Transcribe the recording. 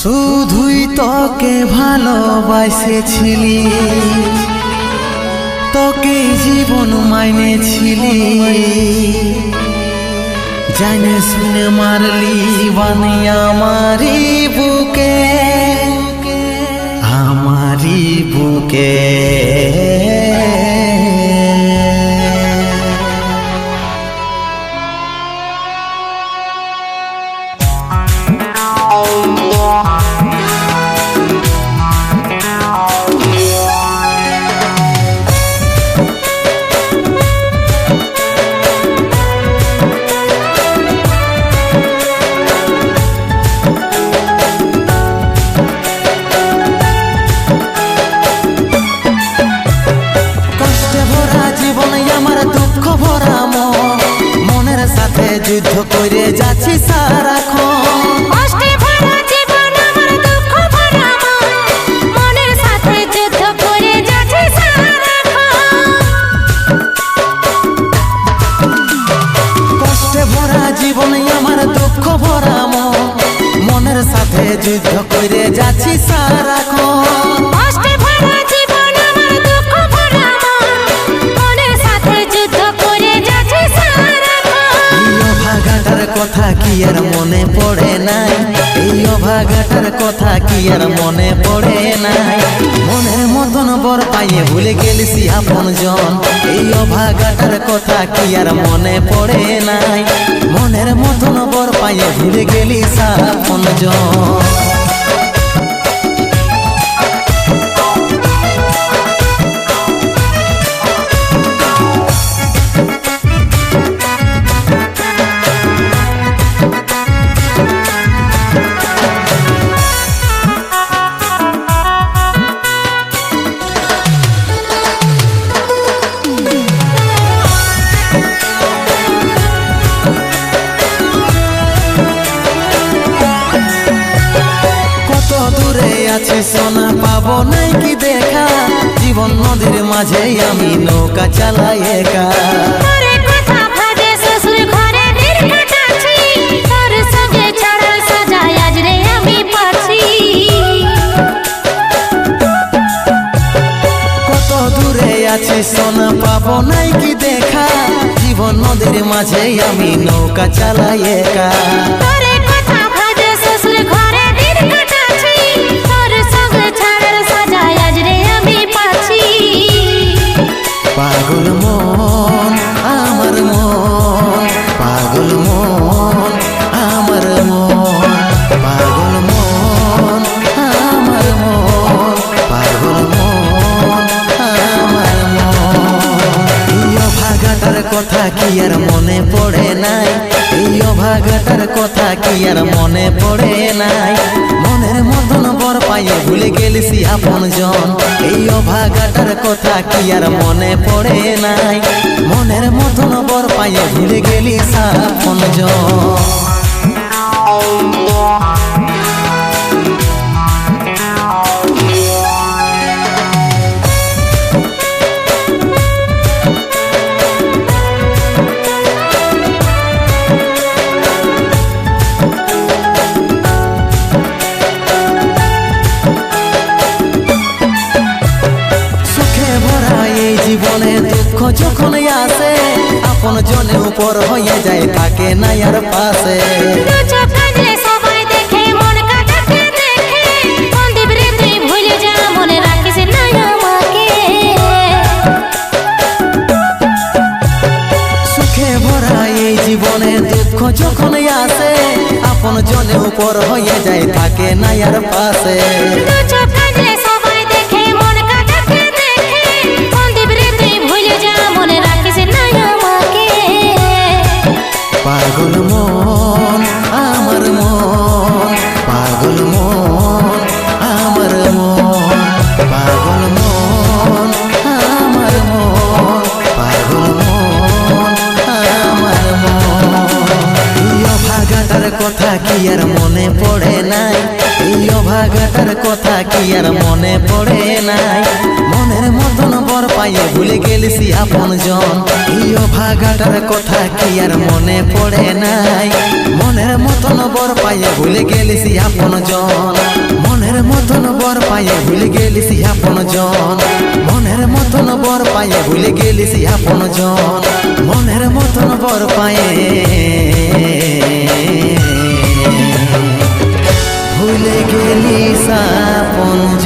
শুধুই তোকে ভালোবাসেছিলি, তোকে জীবন মাইনেছিলি, জানে শুনে মারলি বানি আমারি বুকে, আমারি বুকে। যুদ্ধ করে যাচ্ছি সারাক্ষণ, কষ্টে ভরা জীবন আমার দুঃখ ভরা মন, মনের সাথে যুদ্ধ করে যাচ্ছি সারাক্ষণ। কষ্টে ভরা জীবন আমার দুঃখ ভরা মন, মনের সাথে যুদ্ধ করে যাচ্ছি সারাক্ষণ। কষ্টে ভরা জীবন আমার দুঃখ ভরা মন, মনের সাথে যুদ্ধ করে যাচ্ছি কথা কি আর মনে পড়ে নাই, এই অভাগাটার কথা কি আর মনে পড়ে নাই। মনের মতন বর পাইয়ে ভুলে গেলিস আপন জন, এই অভাগাটার কথা কি আর মনে পড়ে নাই। মনের মতন বর পাইয়ে ভুলে গেলিস আপন জন। সোনা পাবো নাই কি দেখা, জীবন নদীর মাঝে আমি নৌকা চালাই একা। কত দূরে আছি সোনা পাবো নাই কি দেখা, জীবন নদীর মাঝে আমি নৌকা চালাই একা। পাগল মন আমার মন, পাগল মন আমার মন, পাগল মন আমার মন, পাগল মন আমার মন। এই অভাগাটার কথা কি আর মনে পড়ে নাই, এই অভাগাটার কথা কি আর মনে পড়ে নাই। মনের মতন বর পাইয়ে ভুলে গেলিস আপন জন, এই অভাগাটার কথা কি আর মনে পড়ে নাই। মনের মতন বর পাইয়ে ভুলে গেলিস আপন জন। জীবনে দুঃখ যখন আসে, আপন জনের উপর হয়ে যায় থাকে না আর পাশে। সবাই দেখে মন কাটাতে দেখে, সন্দীপ রে তুই ভুলে যা, মনে রাখিস না আমাকে। সুখে ভরা এই জীবনে দুঃখ যখন আসে, আপন জনের উপর হয়ে যায় থাকে না আর পাশে। পাগল মন আমার মন, পাগল মন আমার মন, পাগল মন আমার মন, পাগল মন আমার মন। এই অভাগাটার কথা কি আর মনে পড়ে নাই, এই অভাগাটার কথা কি আর মনে পড়ে নাই। মনের মতন বর পাইয়ে ভুলে গেলিস আপন জন, এই অভাগাটার কথা কি আর মনে পড়ে নাই। মনের মতন বর পাইয়ে ভুলে গেলিস আপন জন, মনের মতন বর পাইয়ে ভুলে গেলিস আপন জন, মনের মতন বর পাইয়ে ভুলে গেলিস আপন জন, মনের মতন বর পাইয়ে ভুলে গেলিস আপন জন।